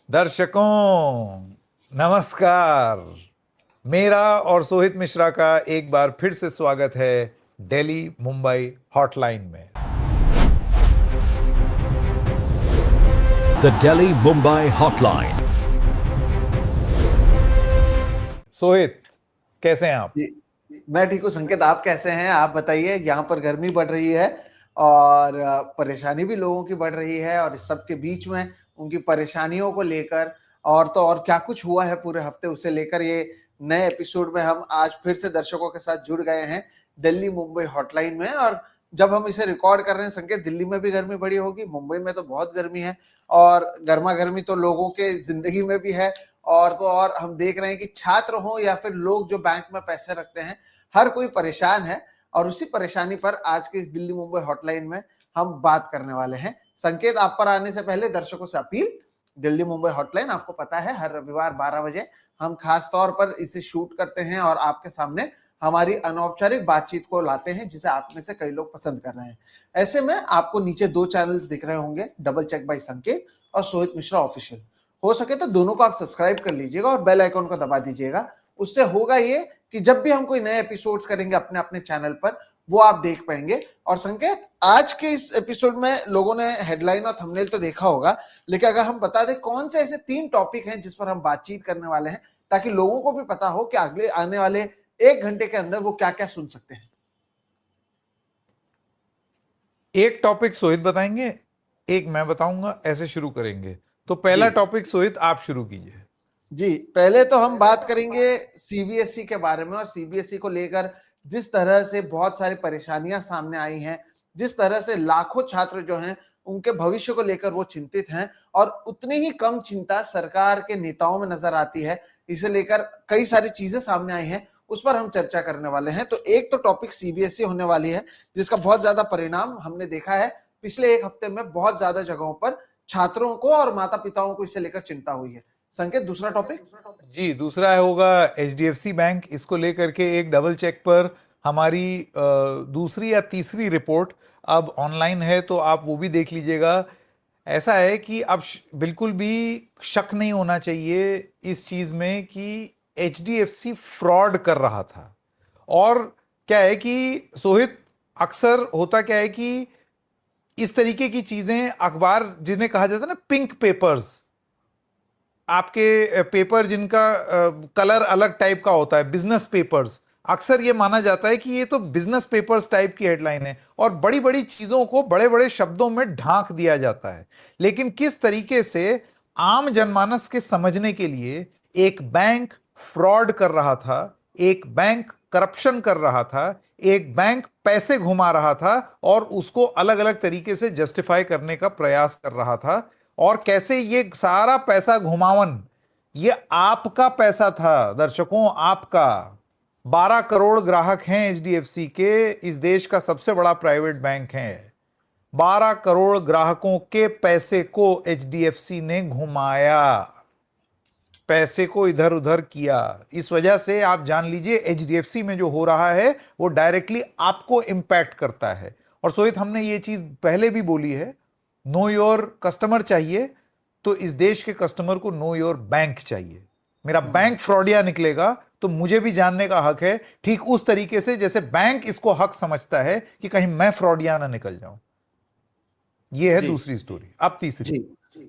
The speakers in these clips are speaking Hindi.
दर्शकों नमस्कार। मेरा और सोहित मिश्रा का एक बार फिर से स्वागत है दिल्ली मुंबई हॉटलाइन में। The Delhi Mumbai Hotline। Sohit कैसे हैं आप? जी, मैं ठीक हूँ संकेत, आप कैसे हैं? आप बताइए। यहाँ पर गर्मी बढ़ रही है और परेशानी भी लोगों की बढ़ रही है, और इस सब के बीच में उनकी परेशानियों को लेकर और तो और क्या कुछ हुआ है पूरे हफ्ते, उसे लेकर ये नए एपिसोड में हम आज फिर से दर्शकों के साथ जुड़ गए हैं दिल्ली मुंबई हॉटलाइन में। और जब हम इसे रिकॉर्ड कर रहे हैं संकेत, दिल्ली में भी गर्मी बढ़ी होगी, मुंबई में तो बहुत गर्मी है और गर्मा गर्मी तो लोगों के जिंदगी में भी है। और तो और हम देख रहे हैं कि छात्र हो या फिर लोग जो बैंक में पैसे रखते हैं, हर कोई परेशान है। और उसी परेशानी पर आज के इस दिल्ली मुंबई हॉटलाइन में हम बात करने वाले हैं। संकेत, आप पर आने से पहले दर्शकों से अपील, दिल्ली मुंबई हॉटलाइन आपको पता है हर रविवार 12 बजे हम खास तौर पर इसे शूट करते हैं और आपके सामने हमारी अनौपचारिक बातचीत को लाते हैं, जिसे आप में से कई लोग पसंद कर रहे हैं। ऐसे में आपको नीचे दो चैनल्स दिख रहे होंगे, डबल चेक बाय संकेत और सोहित मिश्रा ऑफिशियल। हो सके तो दोनों को आप सब्सक्राइब कर लीजिएगा और बेल आइकन को दबा दीजिएगा। उससे होगा ये कि जब भी हम कोई नए एपिसोड्स करेंगे अपने अपने चैनल पर, वो आप देख पाएंगे। और संकेत, आज के इस एपिसोड में लोगों ने हेडलाइन और थंबनेल तो देखा होगा, लेकिन अगर हम बता दें कौन से ऐसे 3 टॉपिक हैं जिस पर हम बातचीत करने वाले हैं, ताकि लोगों को भी पता हो कि अगले आने वाले 1 घंटे के अंदर वो क्या क्या सुन सकते हैं। एक टॉपिक सोहित बताएंगे, एक मैं बताऊंगा, ऐसे शुरू करेंगे। तो पहला टॉपिक सोहित आप शुरू कीजिए। जी, पहले तो हम बात करेंगे सीबीएसई के बारे में, और सीबीएसई को लेकर जिस तरह से बहुत सारी परेशानियां सामने आई हैं, जिस तरह से लाखों छात्र जो हैं उनके भविष्य को लेकर वो चिंतित हैं, और उतनी ही कम चिंता सरकार के नेताओं में नजर आती है। इसे लेकर कई सारी चीजें सामने आई हैं, उस पर हम चर्चा करने वाले हैं। तो एक तो टॉपिक सीबीएसई होने वाली है, जिसका बहुत ज्यादा परिणाम हमने देखा है पिछले 1 हफ्ते में। बहुत ज्यादा जगहों पर छात्रों को और माता पिताओं को इसे लेकर चिंता हुई है। संकेत, दूसरा टॉपिक? जी, दूसरा होगा एचडीएफसी बैंक। इसको लेकर के एक डबल चेक पर हमारी दूसरी या तीसरी रिपोर्ट अब ऑनलाइन है, तो आप वो भी देख लीजिएगा। ऐसा है कि अब बिल्कुल भी शक नहीं होना चाहिए इस चीज में कि एचडीएफसी फ्रॉड कर रहा था। और क्या है कि सोहित, अक्सर होता क्या है कि इस तरीके की चीजें अखबार, जिन्हें कहा जाता है ना पिंक पेपर्स, आपके पेपर जिनका कलर अलग टाइप का होता है, बिजनेस पेपर्स, अक्सर ये माना जाता है कि ये तो बिजनेस पेपर्स टाइप की हेडलाइन है और बड़ी बड़ी चीजों को बड़े बड़े शब्दों में ढांक दिया जाता है। लेकिन किस तरीके से आम जनमानस के समझने के लिए एक बैंक फ्रॉड कर रहा था, एक बैंक करप्शन कर रहा था, एक बैंक पैसे घुमा रहा था और उसको अलग अलग तरीके से जस्टिफाई करने का प्रयास कर रहा था, और कैसे ये सारा पैसा घुमावन ये आपका पैसा था। दर्शकों, आपका 12 करोड़ ग्राहक हैं एचडीएफसी के, इस देश का सबसे बड़ा प्राइवेट बैंक है। 12 करोड़ ग्राहकों के पैसे को एचडीएफसी ने घुमाया, पैसे को इधर उधर किया। इस वजह से आप जान लीजिए एचडीएफसी में जो हो रहा है वो डायरेक्टली आपको इंपैक्ट करता है। और सोहित, हमने ये चीज पहले भी बोली है, नो योर कस्टमर चाहिए तो इस देश के कस्टमर को नो योर बैंक चाहिए। मेरा बैंक फ्रॉडिया निकलेगा तो मुझे भी जानने का हक है, ठीक उस तरीके से जैसे बैंक इसको हक समझता है कि कहीं मैं फ्रॉडिया ना निकल जाऊं। ये है दूसरी स्टोरी। अब तीसरी।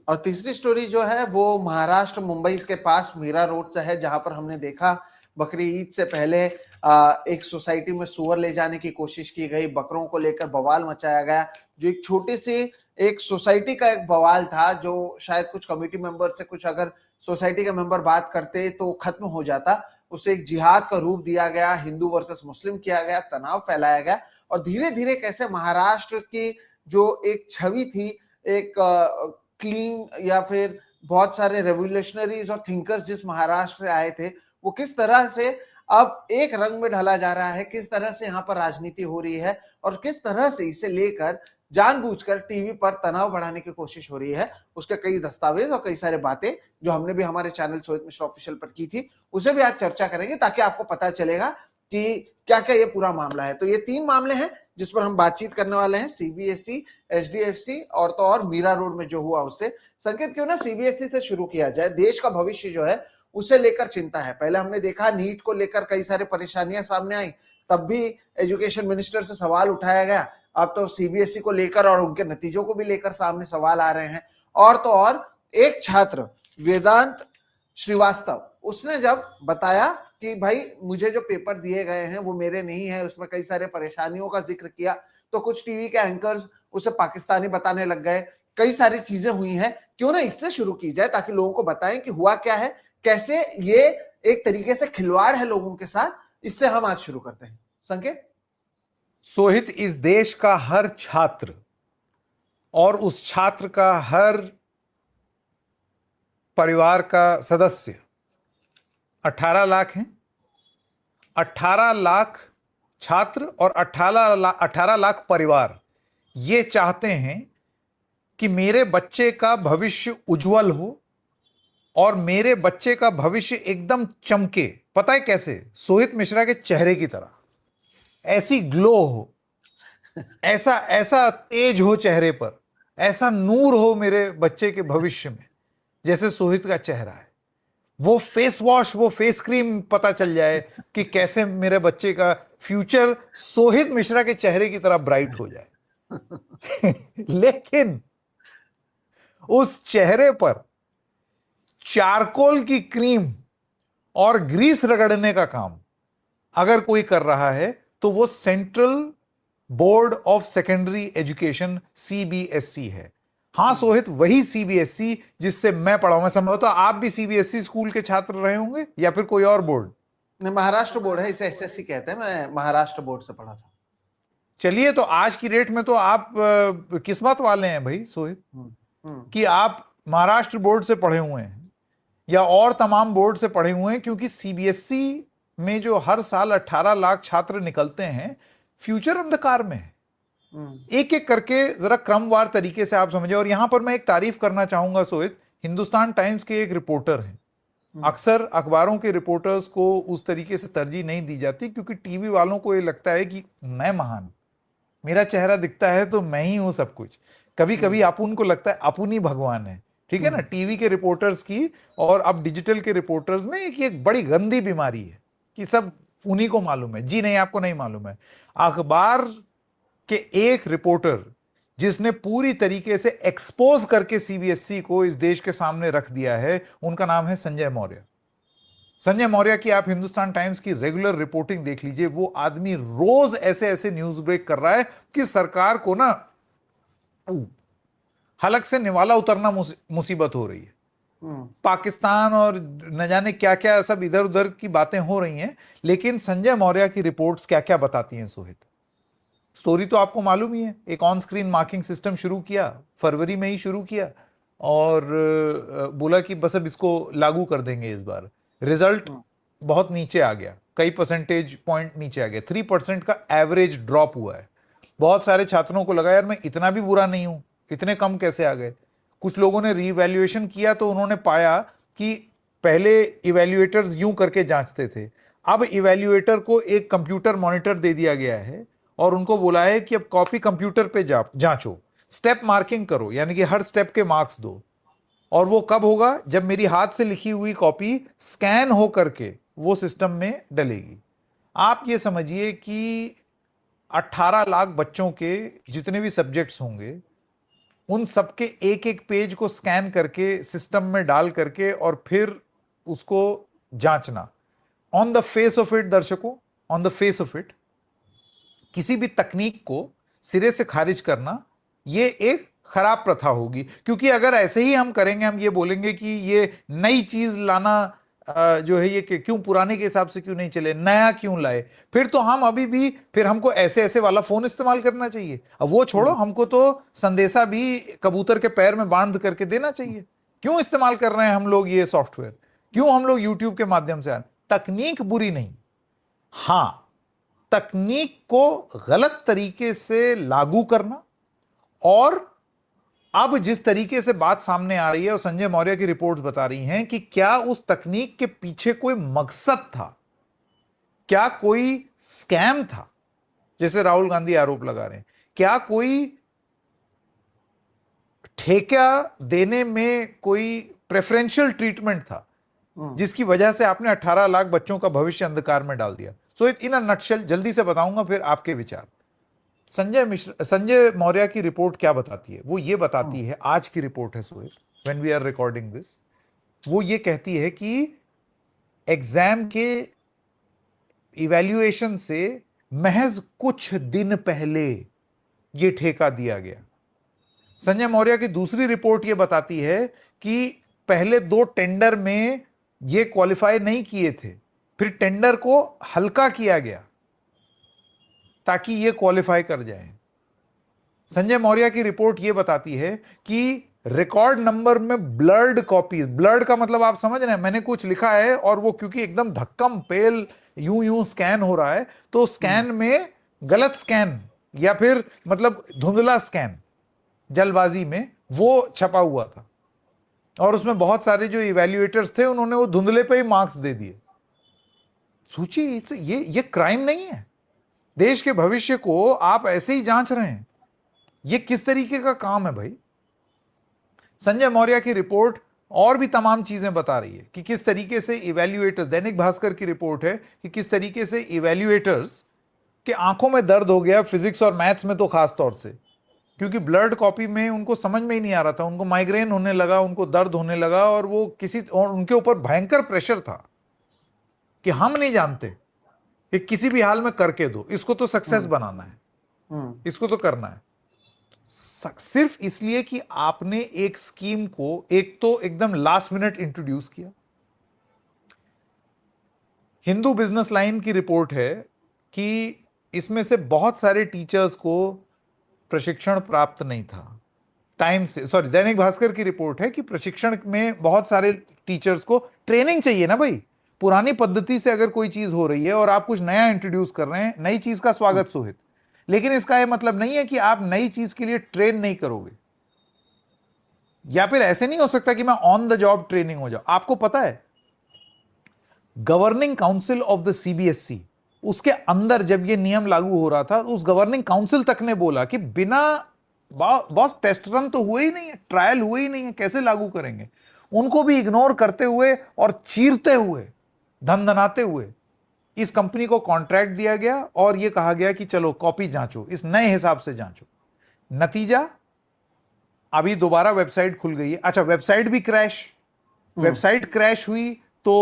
और तीसरी स्टोरी जो है वो महाराष्ट्र मुंबई के पास मीरा रोड से है, जहां पर हमने देखा बकरी ईद से पहले एक सोसाइटी में सुअर ले जाने की कोशिश की गई, बकरों को लेकर बवाल मचाया गया। जो एक छोटी सी एक सोसाइटी का एक बवाल था, जो शायद कुछ कमेटी मेंबर से कुछ अगर सोसाइटी के मेंबर बात करते तो खत्म हो जाता, उसे एक जिहाद का रूप दिया गया, हिंदू वर्सेस मुस्लिम किया गया, तनाव फैलाया गया। और धीरे धीरे कैसे महाराष्ट्र की जो एक छवि थी, एक क्लीन या फिर बहुत सारे रेवोल्यूशनरीज और थिंकर्स जिस महाराष्ट्र से आए थे, वो किस तरह से अब एक रंग में ढला जा रहा है, किस तरह से यहाँ पर राजनीति हो रही है, और किस तरह से इसे लेकर जानबूझकर टीवी पर तनाव बढ़ाने की कोशिश हो रही है। उसके कई दस्तावेज और कई सारे बातें जो हमने भी हमारे चैनल सोहित मिश्रा ऑफिशियल पर की थी, उसे भी आज चर्चा करेंगे, ताकि आपको पता चलेगा कि क्या क्या ये पूरा मामला है। तो ये 3 मामले हैं जिस पर हम बातचीत करने वाले हैं सीबीएसई, एचडीएफसी और तो और मीरा रोड में जो हुआ उससे। संकेत, क्यों ना सीबीएसई से शुरू किया जाए। देश का भविष्य जो है उसे लेकर चिंता है। पहले हमने देखा नीट को लेकर कई सारी परेशानियां सामने आई, तब भी एजुकेशन मिनिस्टर से सवाल उठाया गया। अब तो सीबीएसई को लेकर और उनके नतीजों को भी लेकर सामने सवाल आ रहे हैं। और तो और एक छात्र वेदांत श्रीवास्तव, उसने जब बताया कि भाई मुझे जो पेपर दिए गए हैं वो मेरे नहीं है, उसमें कई सारे परेशानियों का जिक्र किया, तो कुछ टीवी के एंकर्स उसे पाकिस्तानी बताने लग गए। कई सारी चीजें हुई हैं, क्यों ना इससे शुरू की जाए ताकि लोगों को बताएं कि हुआ क्या है, कैसे ये एक तरीके से खिलवाड़ है लोगों के साथ। इससे हम आज शुरू करते हैं। संकेत, सोहित, इस देश का हर छात्र और उस छात्र का हर परिवार का सदस्य 18 लाख हैं। 18 लाख छात्र और 18 लाख परिवार ये चाहते हैं कि मेरे बच्चे का भविष्य उज्जवल हो और मेरे बच्चे का भविष्य एकदम चमके। पता है कैसे? सोहित मिश्रा के चेहरे की तरह, ऐसी ग्लो हो, ऐसा ऐसा तेज हो चेहरे पर, ऐसा नूर हो मेरे बच्चे के भविष्य में जैसे सोहित का चेहरा है। वो फेस वॉश, वो फेस क्रीम पता चल जाए कि कैसे मेरे बच्चे का फ्यूचर सोहित मिश्रा के चेहरे की तरह ब्राइट हो जाए। लेकिन उस चेहरे पर चारकोल की क्रीम और ग्रीस रगड़ने का काम अगर कोई कर रहा है तो वो central board of secondary education CBSE है। हाँ सोहित, वही सीबीएसई जिससे मैं पढ़ा हूं। मैं संभवतः आप भी सीबीएसई स्कूल के छात्र रहे होंगे या फिर कोई और बोर्ड? महाराष्ट्र बोर्ड है, इसे एसएससी कहते हैं। मैं महाराष्ट्र बोर्ड से पढ़ा था। चलिए, तो आज की डेट में तो आप किस्मत वाले हैं भाई सोहित कि आप महाराष्ट्र बोर्ड से पढ़े हुए हैं या और तमाम बोर्ड से पढ़े हुए हैं, क्योंकि सीबीएसई में जो हर साल 18 लाख छात्र निकलते हैं, फ्यूचर अंधकार में है। एक एक करके जरा क्रमवार तरीके से आप समझे। और यहां पर मैं एक तारीफ करना चाहूंगा सोहित, हिंदुस्तान टाइम्स के एक रिपोर्टर हैं। अक्सर अखबारों के रिपोर्टर्स को उस तरीके से तरजीह नहीं दी जाती क्योंकि टीवी वालों को ये लगता है कि मैं महान, मेरा चेहरा दिखता है तो मैं ही हूं सब कुछ। कभी कभी अपुन को लगता है अपुन ही भगवान है, ठीक है ना। टीवी के रिपोर्टर्स की और अब डिजिटल के रिपोर्टर्स में एक बड़ी गंदी बीमारी है कि सब उन्हीं को मालूम है। जी नहीं, आपको नहीं मालूम है। अखबार के एक रिपोर्टर जिसने पूरी तरीके से एक्सपोज करके सीबीएसई को इस देश के सामने रख दिया है, उनका नाम है संजय मौर्य। संजय मौर्य की आप हिंदुस्तान टाइम्स की रेगुलर रिपोर्टिंग देख लीजिए। वो आदमी रोज ऐसे ऐसे न्यूज ब्रेक कर रहा है कि सरकार को ना हलक से निवाला उतरना मुसीबत हो रही है। पाकिस्तान और न जाने क्या क्या सब इधर उधर की बातें हो रही हैं, लेकिन संजय मौर्य की रिपोर्ट्स क्या क्या बताती हैं सोहित? स्टोरी तो आपको मालूम ही है। एक ऑन स्क्रीन मार्किंग सिस्टम शुरू किया, फरवरी में ही शुरू किया और बोला कि बस अब इसको लागू कर देंगे इस बार। रिजल्ट बहुत नीचे आ गया, कई परसेंटेज पॉइंट नीचे आ गया। 3% का एवरेज ड्रॉप हुआ है। बहुत सारे छात्रों को लगा यार मैं इतना भी बुरा नहीं हूं, इतने कम कैसे आ गए। कुछ लोगों ने रीवैल्यूएशन किया तो उन्होंने पाया कि पहले इवैल्यूएटर्स यूं करके जांचते थे, अब इवैल्यूएटर को एक कंप्यूटर मॉनिटर दे दिया गया है और उनको बोला है कि अब कॉपी कंप्यूटर पे जांचो, स्टेप मार्किंग करो, यानी कि हर स्टेप के मार्क्स दो। और वो कब होगा? जब मेरी हाथ से लिखी हुई कॉपी स्कैन हो करके वो सिस्टम में डलेगी। आप ये समझिए कि 18 लाख बच्चों के जितने भी सब्जेक्ट्स होंगे उन सबके एक एक पेज को स्कैन करके सिस्टम में डाल करके और फिर उसको जांचना। On the face of it दर्शकों, on the face of it, किसी भी तकनीक को सिरे से खारिज करना ये एक खराब प्रथा होगी। क्योंकि अगर ऐसे ही हम करेंगे, हम ये बोलेंगे कि ये नई चीज लाना जो है ये क्यों पुराने के हिसाब से क्यों नहीं चले, नया क्यों लाए, फिर तो हम अभी भी फिर हमको ऐसे ऐसे वाला फोन इस्तेमाल करना चाहिए। अब वो छोड़ो, हमको तो संदेशा भी कबूतर के पैर में बांध करके देना चाहिए। क्यों इस्तेमाल कर रहे हैं हम लोग ये सॉफ्टवेयर? क्यों हम लोग यूट्यूब के माध्यम से? तकनीक बुरी नहीं, हां तकनीक को गलत तरीके से लागू करना। और अब जिस तरीके से बात सामने आ रही है और संजय मौर्य की रिपोर्ट्स बता रही हैं कि क्या उस तकनीक के पीछे कोई मकसद था, क्या कोई स्कैम था? जैसे राहुल गांधी आरोप लगा रहे हैं। क्या कोई ठेका देने में कोई प्रेफरेंशियल ट्रीटमेंट था जिसकी वजह से आपने 18 लाख बच्चों का भविष्य अंधकार में डाल दिया? सो इन अ नटशेल, जल्दी से बताऊंगा फिर आपके विचार। संजय मौर्य की रिपोर्ट क्या बताती है? वो ये बताती है, आज की रिपोर्ट है Sohail, when we are recording this, वो ये कहती है कि एग्जाम के इवैल्यूएशन से महज कुछ दिन पहले ये ठेका दिया गया। संजय मौर्य की दूसरी रिपोर्ट ये बताती है कि पहले 2 टेंडर में ये क्वालिफाई नहीं किए थे, फिर टेंडर को हल्का किया गया ताकि ये क्वालिफाई कर जाए। संजय मौर्य की रिपोर्ट ये बताती है कि रिकॉर्ड नंबर में ब्लर्ड कॉपीज, ब्लर्ड का मतलब आप समझ रहे हैं, मैंने कुछ लिखा है और वो क्योंकि एकदम धक्कम पेल यूं स्कैन हो रहा है, तो स्कैन में गलत स्कैन या फिर मतलब धुंधला स्कैन जल्दबाजी में वो छपा हुआ था और उसमें बहुत सारे जो इवैल्यूएटर्स थे उन्होंने वो धुंधले पे ही मार्क्स दे दिए। सोचिए, ये क्राइम नहीं है। देश के भविष्य को आप ऐसे ही जांच रहे हैं, ये किस तरीके का काम है भाई? संजय मौर्य की रिपोर्ट और भी तमाम चीजें बता रही है कि किस तरीके से इवैल्यूएटर्स, दैनिक भास्कर की रिपोर्ट है कि किस तरीके से इवैल्यूएटर्स के आंखों में दर्द हो गया, फिजिक्स और मैथ्स में तो खास तौर से, क्योंकि ब्लर्ड कॉपी में उनको समझ में ही नहीं आ रहा था, उनको माइग्रेन होने लगा, उनको दर्द होने लगा और वो और उनके ऊपर भयंकर प्रेशर था कि हम नहीं जानते कि किसी भी हाल में करके दो, इसको तो सक्सेस बनाना है, इसको तो करना है। सिर्फ इसलिए कि आपने एक स्कीम को एक तो एकदम लास्ट मिनट इंट्रोड्यूस किया। हिंदू बिजनेस लाइन की रिपोर्ट है कि इसमें से बहुत सारे टीचर्स को प्रशिक्षण प्राप्त नहीं था टाइम से। सॉरी, दैनिक भास्कर की रिपोर्ट है कि प्रशिक्षण में बहुत सारे टीचर्स को ट्रेनिंग चाहिए ना भाई। पुरानी पद्धति से अगर कोई चीज हो रही है और आप कुछ नया इंट्रोड्यूस कर रहे हैं, नई चीज का स्वागत सोहित, लेकिन इसका यह मतलब नहीं है कि आप नई चीज के लिए ट्रेन नहीं करोगे, या फिर ऐसे नहीं हो सकता कि मैं ऑन द जॉब ट्रेनिंग हो जाऊं। आपको पता है governing council of the CBSE, उसके अंदर जब यह नियम लागू हो रहा था, उस गवर्निंग काउंसिल तक ने बोला कि बिना बॉस टेस्ट रन तो हुए ही नहीं है, ट्रायल हुए ही नहीं है, कैसे लागू करेंगे? उनको भी इग्नोर करते हुए और चीरते हुए, धनधनाते हुए इस कंपनी को कॉन्ट्रैक्ट दिया गया और यह कहा गया कि चलो कॉपी जांचो, इस नए हिसाब से जांचो। नतीजा, अभी दोबारा वेबसाइट खुल गई है। अच्छा, वेबसाइट भी क्रैश, वेबसाइट क्रैश हुई तो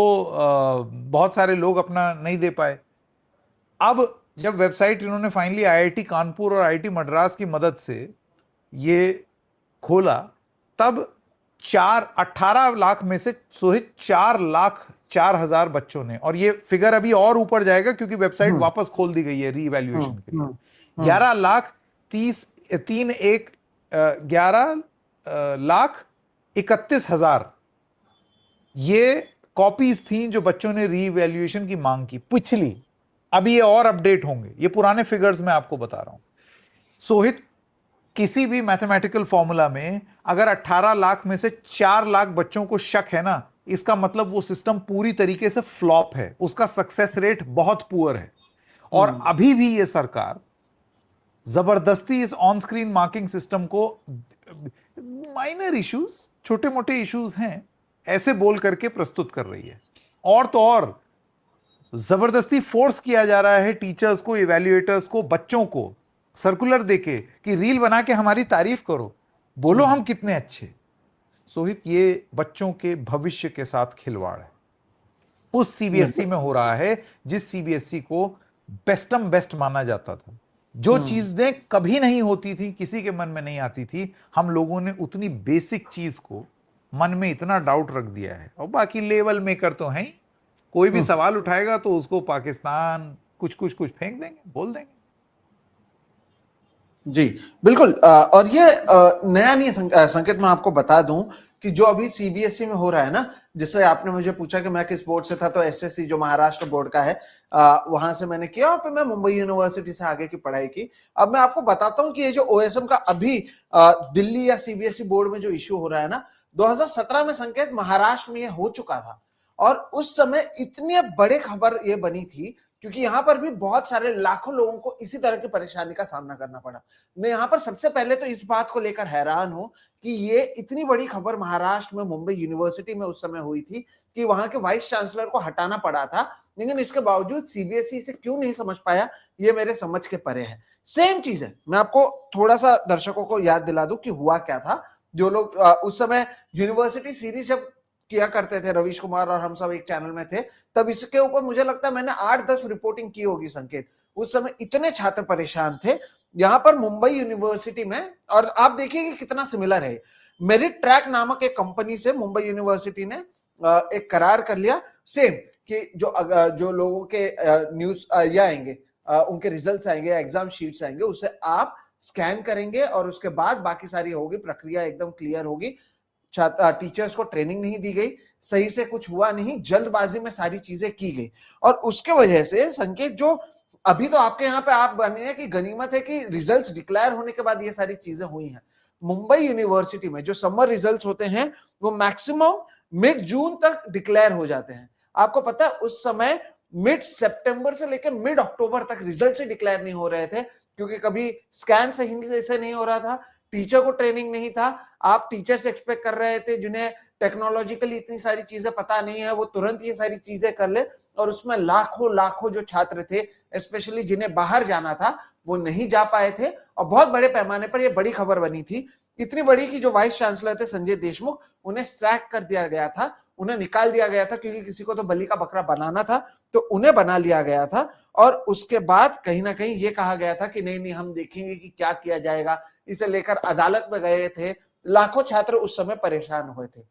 बहुत सारे लोग अपना नहीं दे पाए। अब जब वेबसाइट इन्होंने फाइनली आईआईटी कानपुर और आईआईटी मद्रास की मदद से ये खोला, तब 18 लाख में से सोहित 4,04,000 बच्चों ने, और ये फिगर अभी और ऊपर जाएगा क्योंकि वेबसाइट वापस खोल दी गई है रीइवैल्यूएशन के लिए, 11,31,00,000 ये कॉपीज थी जो बच्चों ने रीइवैल्यूएशन की मांग की पिछली। अभी ये और अपडेट होंगे, ये पुराने फिगर्स मैं आपको बता रहा हूं। सोहित, किसी भी मैथमेटिकल फॉर्मूला में अगर 18 लाख में से 4 लाख बच्चों को शक है ना, इसका मतलब वो सिस्टम पूरी तरीके से फ्लॉप है, उसका सक्सेस रेट बहुत पुअर है। और अभी भी ये सरकार जबरदस्ती इस ऑन स्क्रीन मार्किंग सिस्टम को माइनर इश्यूज, छोटे मोटे इश्यूज हैं, ऐसे बोल करके प्रस्तुत कर रही है। और तो और जबरदस्ती फोर्स किया जा रहा है टीचर्स को, इवैल्यूएटर्स को, बच्चों को सर्कुलर देके कि रील बना के हमारी तारीफ करो, बोलो हम कितने अच्छे। सोहित, ये बच्चों के भविष्य के साथ खिलवाड़ है। उस सीबीएसई में हो रहा है जिस सीबीएसई को बेस्टम बेस्ट माना जाता था। जो चीजें कभी नहीं होती थी, किसी के मन में नहीं आती थी, हम लोगों ने उतनी बेसिक चीज को मन में इतना डाउट रख दिया है। और बाकी लेवल मेकर तो हैं, कोई भी सवाल उठाएगा तो उसको पाकिस्तान कुछ फेंक देंगे, बोल देंगे। जी बिल्कुल। और ये नया नहीं संकेत, मैं आपको बता दूं कि जो अभी सीबीएसई में हो रहा है ना, जैसे आपने मुझे पूछा कि मैं किस बोर्ड से था, तो एसएससी जो महाराष्ट्र बोर्ड का है, वहां से मैंने किया और फिर मैं मुंबई यूनिवर्सिटी से आगे की पढ़ाई की। अब मैं आपको बताता हूं कि ये जो ओएसएम का अभी दिल्ली या सीबीएसई बोर्ड में जो इश्यू हो रहा है ना, 2017 में संकेत महाराष्ट्र में ये हो चुका था। और उस समय इतनी बड़ी खबर ये बनी थी क्योंकि यहाँ पर भी बहुत सारे लाखों लोगों को इसी तरह की परेशानी का सामना करना पड़ा। मैं यहाँ पर सबसे पहले तो इस बात को लेकर हैरान हूं कि ये इतनी बड़ी खबर महाराष्ट्र में मुंबई यूनिवर्सिटी में उस समय हुई थी कि वहां के वाइस चांसलर को हटाना पड़ा था, लेकिन इसके बावजूद सीबीएसई इसे क्यों नहीं समझ पाया, ये मेरे समझ के परे है। सेम चीज है, मैं आपको थोड़ा सा दर्शकों को याद दिला दूं कि हुआ क्या था। जो लोग उस समय यूनिवर्सिटी सीरीज जब किया करते थे, रवीश कुमार और हम सब एक चैनल में थे, तब इसके ऊपर मुझे लगता है मैंने 8-10 रिपोर्टिंग की होगी संकेत। उस समय इतने छात्र परेशान थे यहाँ पर मुंबई यूनिवर्सिटी में, और आप देखिए कि कितना सिमिलर है। मेरिट ट्रैक नामक एक कंपनी से मुंबई यूनिवर्सिटी ने एक करार कर लिया सेम, कि जो लोगों के न्यूज या आएंगे, उनके रिजल्ट्स आएंगे, एग्जाम शीट्स आएंगे, उसे आप स्कैन करेंगे और उसके बाद बाकी सारी होगी, प्रक्रिया एकदम क्लियर होगी। टीचर्स को ट्रेनिंग नहीं दी गई, सही से कुछ हुआ नहीं, जल्दबाजी में सारी चीजें की गई, और उसके वजह से संकेत जो अभी तो आपके यहाँ पे आप बने हैं कि गनीमत है कि रिजल्ट्स डिक्लेयर होने के बाद ये सारी चीजें हुई हैं। मुंबई यूनिवर्सिटी में जो समर रिजल्ट्स होते हैं वो मैक्सिमम मिड जून तक डिक्लेयर हो जाते हैं। आपको पता है उस समय मिड सितंबर से लेकर मिड अक्टूबर तक रिजल्ट से डिक्लेयर नहीं हो रहे थे, क्योंकि कभी स्कैन सही से नहीं हो रहा था, टीचर को ट्रेनिंग नहीं था। आप टीचर से एक्सपेक्ट कर रहे थे जिन्हें टेक्नोलॉजिकली इतनी सारी चीजें पता नहीं है, वो तुरंत ये सारी चीजें कर ले, और उसमें लाखों लाखों जो छात्र थे, स्पेशली जिन्हें बाहर जाना था, वो नहीं जा पाए थे, और बहुत बड़े पैमाने पर ये बड़ी खबर बनी थी। इतनी बड़ी कि जो वाइस चांसलर थे संजय देशमुख, उन्हें सैक कर दिया गया था, उन्हें निकाल दिया गया था, क्योंकि किसी को तो बलि का बकरा बनाना था, तो उन्हें बना लिया गया था। और उसके बाद कहीं ना कहीं ये कहा गया था कि नहीं नहीं, हम देखेंगे कि क्या किया जाएगा। इसे लेकर अदालत में गए थे, लाखों छात्र उस समय परेशान हुए थे।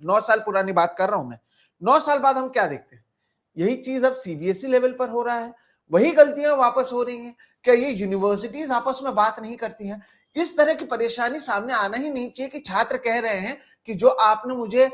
9 साल पुरानी बात कर रहा हूं मैं। 9 साल बाद हम क्या देखते हैं, यही चीज अब सीबीएसई लेवल पर हो रहा है, वही गलतियां वापस हो रही हैं। क्या ये यूनिवर्सिटीज आपस में बात नहीं करती हैं? इस तरह की परेशानी सामने आना ही नहीं चाहिए कि छात्र कह रहे हैं कि जो आपने मुझे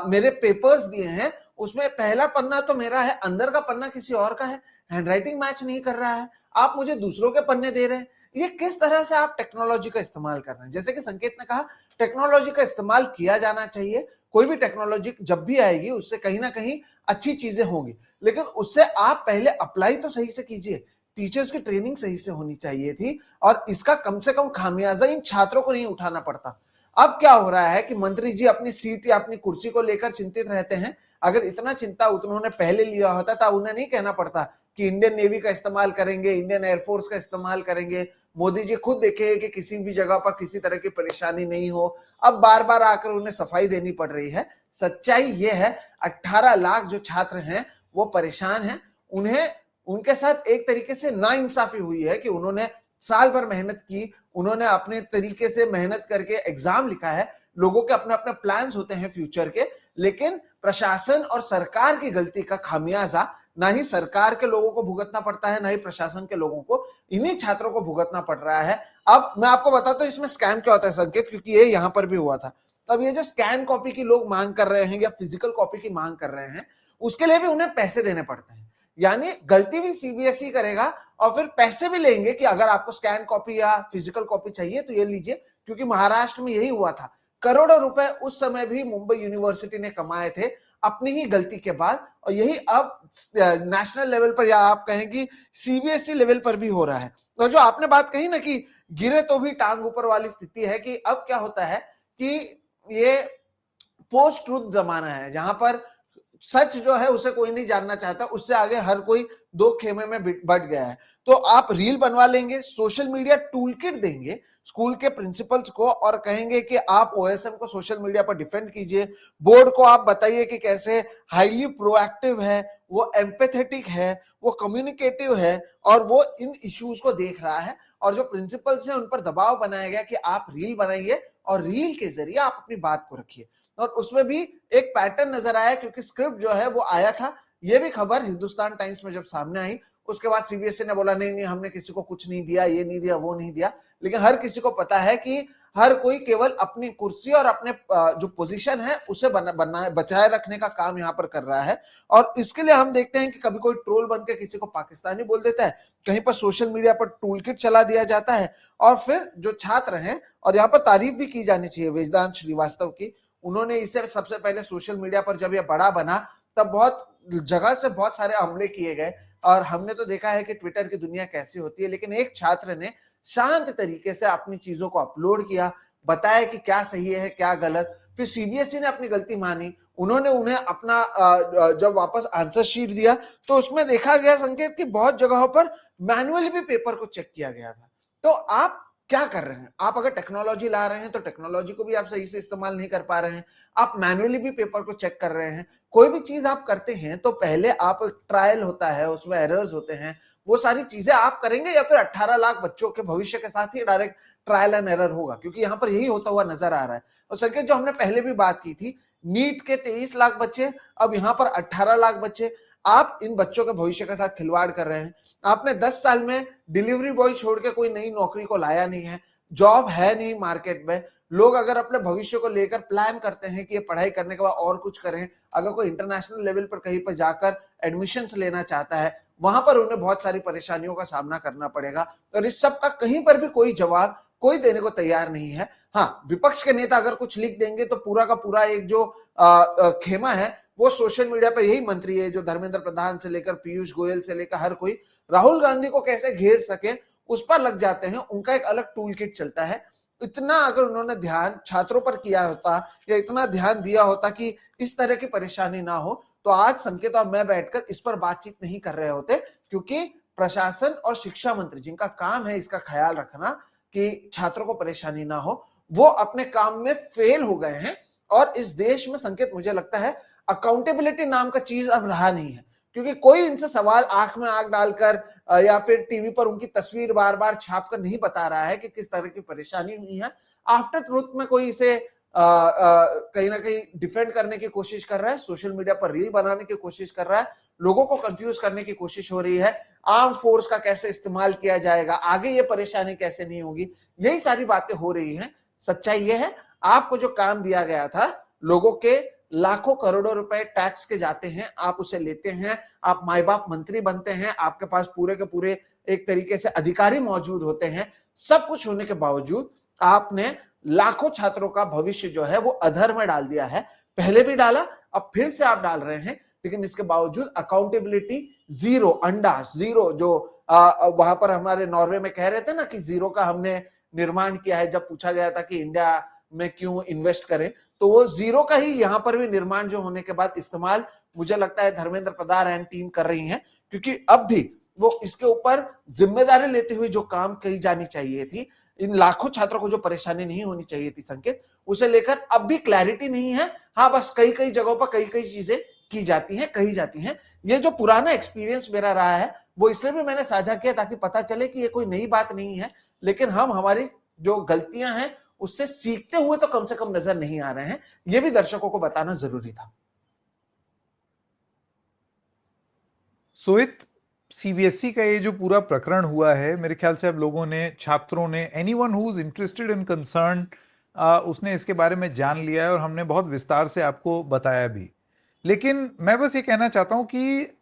मेरे पेपर्स दिए हैं उसमें पहला पन्ना तो मेरा है, अंदर का पन्ना किसी और का है, हैंडराइटिंग मैच नहीं कर रहा है, आप मुझे दूसरों के पन्ने दे रहे हैं। ये किस तरह से आप टेक्नोलॉजी का इस्तेमाल कर रहे हैं? जैसे कि संकेत ने कहा, टेक्नोलॉजी का इस्तेमाल किया जाना चाहिए। कोई भी टेक्नोलॉजी जब भी आएगी उससे कहीं ना कहीं अच्छी चीजें होंगी, लेकिन उससे आप पहले अप्लाई तो सही से कीजिए। टीचर्स की ट्रेनिंग सही से होनी चाहिए थी, और इसका कम से कम खामियाजा इन छात्रों को नहीं उठाना पड़ता। अब क्या हो रहा है कि मंत्री जी अपनी सीट या अपनी कुर्सी को लेकर चिंतित रहते हैं। अगर इतना चिंता उन्होंने पहले लिया होता तो उन्हें नहीं कहना पड़ता कि इंडियन नेवी का इस्तेमाल करेंगे, इंडियन एयरफोर्स का इस्तेमाल करेंगे। मोदी जी खुद देखेंगे कि किसी भी जगह पर किसी तरह की परेशानी नहीं हो। अब बार बार आकर उन्हें सफाई देनी पड़ रही है। सच्चाई ये है, 18 लाख जो छात्र हैं वो परेशान हैं। उन्हें उनके साथ एक तरीके से नाइंसाफी हुई है कि उन्होंने साल भर मेहनत की, उन्होंने अपने तरीके से मेहनत करके एग्जाम लिखा है। लोगों के अपने अपने प्लान्स होते हैं फ्यूचर के, लेकिन प्रशासन और सरकार की गलती का खामियाजा ना ही सरकार के लोगों को भुगतना पड़ता है, ना ही प्रशासन के लोगों को, इन्हीं छात्रों को भुगतना पड़ रहा है। अब मैं आपको बताता हूं इसमें स्कैम क्या होता है संकेत, क्योंकि ये यहां पर भी हुआ था। अब ये जो स्कैन कॉपी की लोग मांग कर रहे हैं या फिजिकल कॉपी की मांग कर रहे हैं, उसके लिए भी उन्हें पैसे देने पड़ते हैं। यानी गलती भी सीबीएसई करेगा और फिर पैसे भी लेंगे कि अगर आपको स्कैन कॉपी या फिजिकल कॉपी चाहिए तो ये लीजिए, क्योंकि महाराष्ट्र में यही हुआ था। करोड़ों रुपए उस समय भी मुंबई यूनिवर्सिटी ने कमाए थे अपनी ही गलती के बाद, और यही अब नेशनल लेवल पर या आप कहें कि सीबीएसई लेवल पर भी हो रहा है। तो जो आपने बात कही ना कि गिरे तो भी टांग ऊपर वाली स्थिति है, कि अब क्या होता है कि ये पोस्ट ट्रूथ जमाना है, जहां पर सच जो है उसे कोई नहीं जानना चाहता, उससे आगे हर कोई दो खेमे में बढ़ गया है। तो आप रील बनवा लेंगे, सोशल मीडिया टूल किट देंगे स्कूल के प्रिंसिपल्स को और कहेंगे कि आप ओएसएम को सोशल मीडिया पर डिफेंड कीजिए। बोर्ड को आप बताइए कि कैसे हाईली प्रोएक्टिव है, वो एम्पैथेटिक है, वो कम्युनिकेटिव है, और वो इन इश्यूज को देख रहा है। और जो प्रिंसिपल्स हैं उन पर दबाव बनाया गया कि आप रील बनाइए और रील के जरिए आप अपनी बात को रखिए। और उसमें भी एक पैटर्न नजर आया, क्योंकि स्क्रिप्ट जो है वो आया था। ये भी खबर हिंदुस्तान टाइम्स में जब सामने आई, उसके बाद सीबीएसई ने बोला नहीं नहीं, हमने किसी को कुछ नहीं दिया, ये नहीं दिया, वो नहीं दिया। लेकिन हर किसी को पता है कि हर कोई केवल अपनी कुर्सी और अपने जो पोजीशन है उसे बचाए रखने का काम यहाँ पर कर रहा है। और इसके लिए हम देखते हैं कि कभी कोई ट्रोल बन के किसी को पाकिस्तानी बोल देता है, कहीं पर सोशल मीडिया पर टूल किट चला दिया जाता है, और फिर जो छात्र हैं, और यहाँ पर तारीफ भी की जानी चाहिए वेदांत श्रीवास्तव की, उन्होंने इसे सबसे पहले सोशल मीडिया पर जब यह बड़ा बना तब बहुत जगह से बहुत सारे हमले किए गए, और हमने तो देखा है कि ट्विटर की दुनिया कैसी होती है, लेकिन एक छात्र ने शांत तरीके से अपनी चीजों को अपलोड किया, बताया कि क्या सही है क्या गलत, फिर सीबीएसई ने अपनी गलती मानी, उन्होंने उन्हें अपना जब वापस आंसर शीट दिया तो उसमें देखा गया संकेत कि बहुत जगहों पर मैनुअली भी पेपर को चेक किया गया था। तो आप क्या कर रहे हैं? आप अगर टेक्नोलॉजी ला रहे हैं तो टेक्नोलॉजी को भी आप सही से इस्तेमाल नहीं कर पा रहे हैं, आप मैनुअली भी पेपर को चेक कर रहे हैं। कोई भी चीज आप करते हैं तो पहले आप ट्रायल होता है, उसमें एरर्स होते हैं, वो सारी चीजें आप करेंगे या फिर 18 लाख बच्चों के भविष्य के साथ ही डायरेक्ट ट्रायल एंड एरर होगा? क्योंकि यहां पर यही होता हुआ नजर आ रहा है। और संकेत, जो हमने पहले भी बात की थी, नीट के 23 लाख बच्चे, अब यहां पर 18 लाख बच्चे, आप इन बच्चों के भविष्य के साथ खिलवाड़ कर रहे हैं। आपने 10 साल में डिलीवरी बॉय छोड़ के कोई नई नौकरी को लाया नहीं है, जॉब है नहीं मार्केट में। लोग अगर अपने भविष्य को लेकर प्लान करते हैं कि ये पढ़ाई करने के बाद और कुछ करें, अगर कोई इंटरनेशनल लेवल पर कहीं पर जाकर एडमिशंस लेना चाहता है, वहां पर उन्हें बहुत सारी परेशानियों का सामना करना पड़ेगा, और इस सब का कहीं पर भी कोई जवाब कोई देने को तैयार नहीं है। हाँ, विपक्ष के नेता अगर कुछ लिख देंगे तो पूरा का पूरा एक जो खेमा है वो सोशल मीडिया पर यही मंत्री है जो धर्मेंद्र प्रधान से लेकर पीयूष गोयल से लेकर हर कोई राहुल गांधी को कैसे घेर सके उस पर लग जाते हैं। उनका एक अलग टूल किट चलता है। इतना अगर उन्होंने ध्यान छात्रों पर किया होता या इतना ध्यान दिया होता कि इस तरह की परेशानी ना हो, तो आज संकेत और मैं बैठकर इस पर बातचीत नहीं कर रहे होते, क्योंकि प्रशासन और शिक्षा मंत्री, जिनका काम है इसका ख्याल रखना कि छात्रों को परेशानी ना हो, वो अपने काम में फेल हो गए हैं। और इस देश में संकेत, मुझे लगता है अकाउंटेबिलिटी नाम का चीज अब रहा नहीं है, क्योंकि कोई इनसे सवाल आंख में आंख डालकर या फिर टीवी पर उनकी तस्वीर बार बार छाप कर नहीं बता रहा है कि किस तरह की परेशानी हुई है। आफ्टर ट्रूथ में कोई इसे कहीं ना कहीं डिफेंड करने की कोशिश कर रहा है, सोशल मीडिया पर रील बनाने की कोशिश कर रहा है, लोगों को कंफ्यूज करने की कोशिश हो रही है, आर्म फोर्स का कैसे इस्तेमाल किया जाएगा, आगे ये परेशानी कैसे नहीं होगी, यही सारी बातें हो रही हैं। सच्चाई ये है, आपको जो काम दिया गया था, लोगों के लाखों करोड़ों रुपए टैक्स के जाते हैं, आप उसे लेते हैं, आप माई बाप मंत्री बनते हैं, आपके पास पूरे के पूरे एक तरीके से अधिकारी मौजूद होते हैं। सब कुछ होने के बावजूद आपने लाखों छात्रों का भविष्य जो है वो अधर में डाल दिया है। पहले भी डाला, अब फिर से आप डाल रहे हैं, लेकिन इसके बावजूद अकाउंटेबिलिटी जीरो, अंडा जीरो। जो वहां पर हमारे नॉर्वे में कह रहे थे ना कि जीरो का हमने निर्माण किया है, जब पूछा गया था कि इंडिया में क्यों इन्वेस्ट करें, तो वो जीरो का ही यहां पर भी निर्माण जो होने के बाद इस्तेमाल मुझे लगता है धर्मेंद्र प्रधान एंड टीम कर रही हैं, क्योंकि अब भी वो इसके ऊपर जिम्मेदारी लेते हुए जो काम की जानी चाहिए थी, इन लाखों छात्रों को जो परेशानी नहीं होनी चाहिए थी संकेत, उसे लेकर अब भी क्लैरिटी नहीं है। हाँ, बस कई कई जगहों पर कई कई चीजें की जाती हैं, कही जाती हैं। ये जो पुराना एक्सपीरियंस मेरा रहा है वो इसलिए भी मैंने साझा किया ताकि पता चले कि ये कोई नई बात नहीं है, लेकिन हम हमारी जो गलतियां हैं उससे सीखते हुए तो कम से कम नजर नहीं आ रहे हैं। यह भी दर्शकों को बताना जरूरी था। सोहित, सीबीएसई का ये जो पूरा प्रकरण हुआ है, मेरे ख्याल से अब लोगों ने, छात्रों ने, anyone who is interested in concern, उसने इसके बारे में जान लिया है और हमने बहुत विस्तार से आपको बताया भी। लेकिन मैं बस ये कहना चाहता हूं कि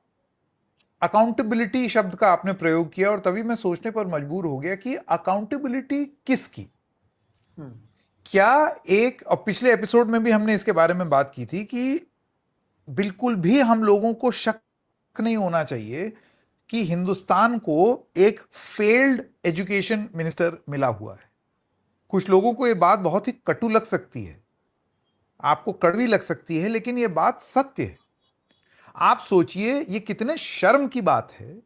अकाउंटेबिलिटी शब्द का आपने प्रयोग किया और तभी मैं सोचने पर मजबूर हो गया कि अकाउंटेबिलिटी किसकी? क्या एक, और पिछले एपिसोड में भी हमने इसके बारे में बात की थी कि बिल्कुल भी हम लोगों को शक नहीं होना चाहिए कि हिंदुस्तान को एक फेल्ड एजुकेशन मिनिस्टर मिला हुआ है। कुछ लोगों को यह बात बहुत ही कटु लग सकती है, आपको कड़वी लग सकती है, लेकिन यह बात सत्य है। आप सोचिए ये कितने शर्म की बात है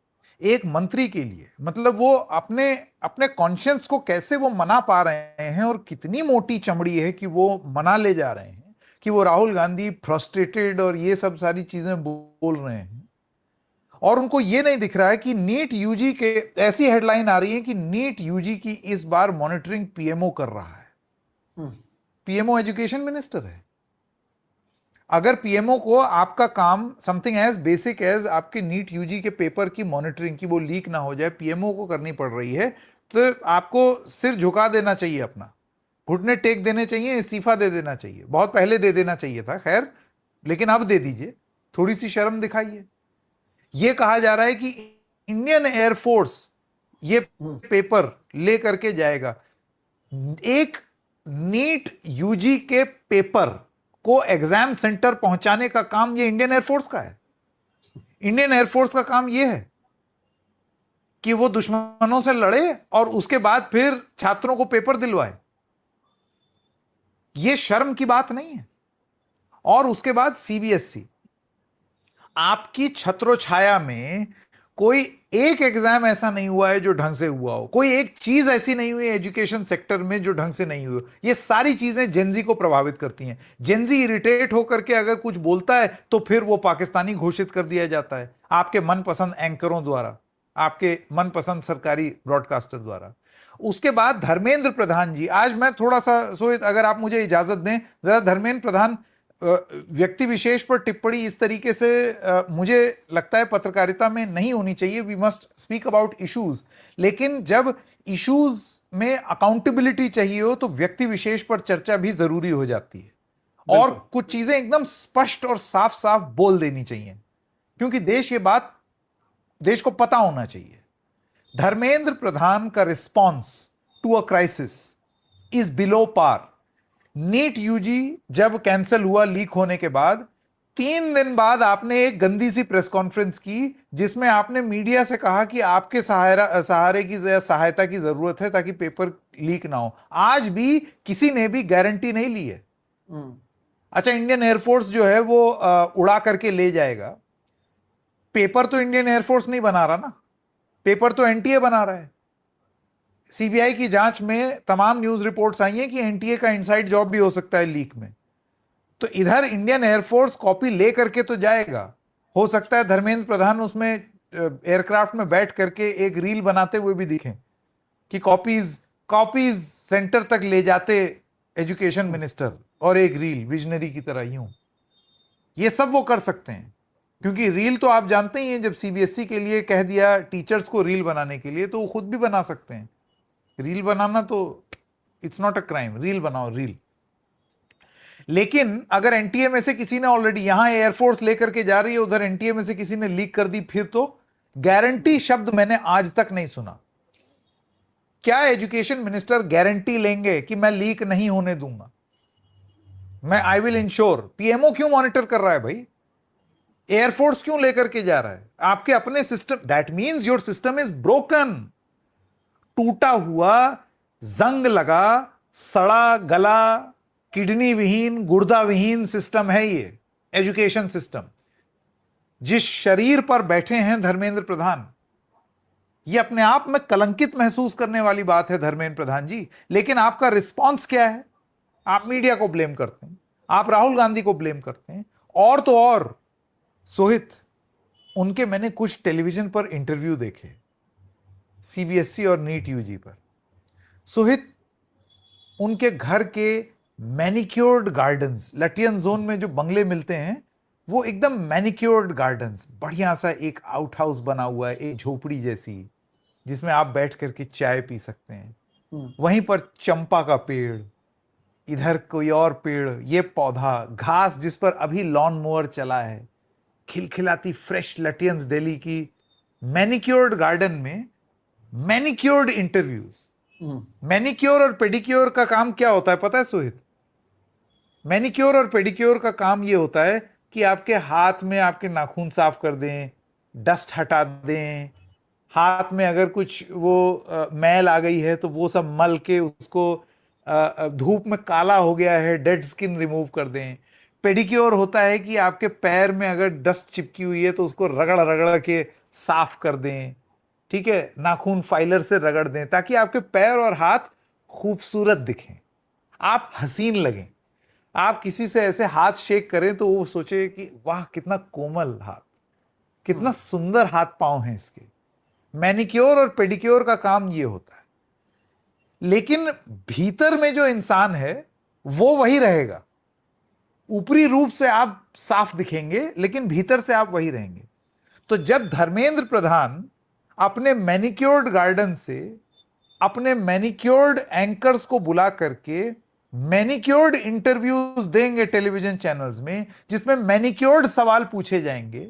एक मंत्री के लिए, मतलब वो अपने अपने कॉन्शियंस को कैसे वो मना पा रहे हैं, और कितनी मोटी चमड़ी है कि वो मना ले जा रहे हैं कि वो राहुल गांधी फ्रस्ट्रेटेड और ये सब सारी चीजें बोल रहे हैं, और उनको ये नहीं दिख रहा है कि नीट यूजी के, ऐसी हेडलाइन आ रही है कि नीट यूजी की इस बार मॉनिटरिंग पीएमओ कर रहा है। पीएमओ एजुकेशन मिनिस्टर है। अगर पीएमओ को आपका काम समथिंग एज बेसिक एज आपके नीट यूजी के पेपर की मॉनिटरिंग की, वो लीक ना हो जाए, पीएमओ को करनी पड़ रही है, तो आपको सिर झुका देना चाहिए, अपना घुटने टेक देने चाहिए, इस्तीफा दे देना चाहिए। बहुत पहले दे देना चाहिए था, खैर, लेकिन अब दे दीजिए, थोड़ी सी शर्म दिखाइए। यह कहा जा रहा है कि इंडियन एयरफोर्स ये पेपर ले करके जाएगा। एक नीट यूजी के पेपर को एग्जाम सेंटर पहुंचाने का काम ये इंडियन एयरफोर्स का है। इंडियन एयरफोर्स का काम ये है कि वो दुश्मनों से लड़े और उसके बाद फिर छात्रों को पेपर दिलवाए? ये शर्म की बात नहीं है? और उसके बाद सीबीएसई, आपकी छत्र छाया में कोई एक एग्जाम ऐसा नहीं हुआ है जो ढंग से हुआ हो, कोई एक चीज ऐसी नहीं हुई एजुकेशन सेक्टर में जो ढंग से नहीं हुई हो। ये सारी चीजें जेनजी को प्रभावित करती हैं। जेनजी इरिटेट होकर के अगर कुछ बोलता है तो फिर वो पाकिस्तानी घोषित कर दिया जाता है आपके मनपसंद एंकरों द्वारा, आपके मनपसंद सरकारी ब्रॉडकास्टर द्वारा। उसके बाद धर्मेंद्र प्रधान जी, आज मैं थोड़ा सा सोहित, अगर आप मुझे इजाजत दें, जरा धर्मेंद्र प्रधान व्यक्ति विशेष पर टिप्पणी इस तरीके से मुझे लगता है पत्रकारिता में नहीं होनी चाहिए। We must speak about issues, लेकिन जब इश्यूज में अकाउंटेबिलिटी चाहिए हो तो व्यक्ति विशेष पर चर्चा भी जरूरी हो जाती है और कुछ चीजें एकदम स्पष्ट और साफ साफ बोल देनी चाहिए, क्योंकि देश को पता होना चाहिए। धर्मेंद्र प्रधान का response to a crisis is below par. NEET UG जब कैंसिल हुआ लीक होने के बाद 3 दिन बाद आपने एक गंदी सी प्रेस कॉन्फ्रेंस की जिसमें आपने मीडिया से कहा कि आपके सहारे की सहायता की जरूरत है ताकि पेपर लीक ना हो। आज भी किसी ने भी गारंटी नहीं ली है। अच्छा, इंडियन एयरफोर्स जो है वो उड़ा करके ले जाएगा, पेपर तो इंडियन एयरफोर्स नहीं बना रहा ना, पेपर तो एनटीए बना रहा है। सीबीआई की जांच में तमाम न्यूज रिपोर्ट्स आई हैं कि एनटीए का इनसाइड जॉब भी हो सकता है लीक में। तो इधर इंडियन एयरफोर्स कॉपी ले करके तो जाएगा, हो सकता है धर्मेंद्र प्रधान उसमें एयरक्राफ्ट में बैठ करके एक रील बनाते हुए भी दिखें कि कॉपीज सेंटर तक ले जाते एजुकेशन मिनिस्टर, और एक रील विजनरी की तरह यूं। ये सब वो कर सकते हैं, क्योंकि रील तो आप जानते ही हैं, जब सीबीएसई के लिए कह दिया टीचर्स को रील बनाने के लिए तो वो खुद भी बना सकते हैं। रील बनाना तो it's not a crime, reel बनाओ रील। लेकिन अगर एनटीए में से किसी ने ऑलरेडी, यहां एयरफोर्स लेकर के जा रही है, उधर एनटीए में से किसी ने लीक कर दी, फिर तो गारंटी शब्द मैंने आज तक नहीं सुना। क्या एजुकेशन मिनिस्टर गारंटी लेंगे कि मैं लीक नहीं होने दूंगा, मैं आई विल इंश्योर? पीएमओ क्यों मॉनिटर कर रहा है भाई? एयरफोर्स क्यों लेकर के जा रहा है? आपके अपने system, that means your system is broken. टूटा हुआ, जंग लगा, सड़ा गला, किडनी विहीन, गुर्दा विहीन सिस्टम है ये एजुकेशन सिस्टम। जिस शरीर पर बैठे हैं धर्मेंद्र प्रधान, ये अपने आप में कलंकित महसूस करने वाली बात है धर्मेंद्र प्रधान जी। लेकिन आपका रिस्पांस क्या है? आप मीडिया को ब्लेम करते हैं, आप राहुल गांधी को ब्लेम करते हैं, और तो और सोहित, उनके मैंने कुछ टेलीविजन पर इंटरव्यू देखे सीबीएसई और नीट यूजी पर। सोहित, उनके घर के मैनिक्योर्ड गार्डन्स, लटियन जोन में जो बंगले मिलते हैं, वो एकदम मैनिक्योर्ड गार्डन्स, बढ़िया सा एक आउट हाउस बना हुआ है, एक झोपड़ी जैसी, जिसमें आप बैठ करके चाय पी सकते हैं। वहीं पर चंपा का पेड़, इधर कोई और पेड़, ये पौधा, घास जिस पर अभी लॉन मोअर चला है, खिलखिलाती फ्रेश लटियंस दिल्ली की मैनिक्योर्ड गार्डन में मैनिक्योर्ड इंटरव्यूज। मैनिक्योर और पेडिक्योर का काम क्या होता है पता है सोहित? मैनिक्योर और पेडिक्योर का काम ये होता है कि आपके हाथ में आपके नाखून साफ कर दें, डस्ट हटा दें, हाथ में अगर कुछ वो मैल आ गई है तो वो सब मल के उसको धूप में काला हो गया है, डेड स्किन रिमूव कर दें। पेडिक्योर होता है कि आपके पैर में अगर डस्ट चिपकी हुई है तो उसको रगड़ रगड़ के साफ कर दें, ठीक है, नाखून फाइलर से रगड़ दें, ताकि आपके पैर और हाथ खूबसूरत दिखें, आप हसीन लगें। आप किसी से ऐसे हाथ शेक करें तो वो सोचे कि वाह कितना कोमल हाथ, कितना सुंदर हाथ पांव हैं इसके। मैनिक्योर और पेडिक्योर का काम ये होता है। लेकिन भीतर में जो इंसान है वो वही रहेगा। ऊपरी रूप से आप साफ दिखेंगे लेकिन भीतर से आप वही रहेंगे। तो जब धर्मेंद्र प्रधान अपने मैनिक्योर्ड गार्डन से अपने मैनिक्योर्ड एंकर्स को बुला करके मैनिक्योर्ड इंटरव्यूज देंगे टेलीविजन चैनल्स में, जिसमें मैनिक्योर्ड सवाल पूछे जाएंगे,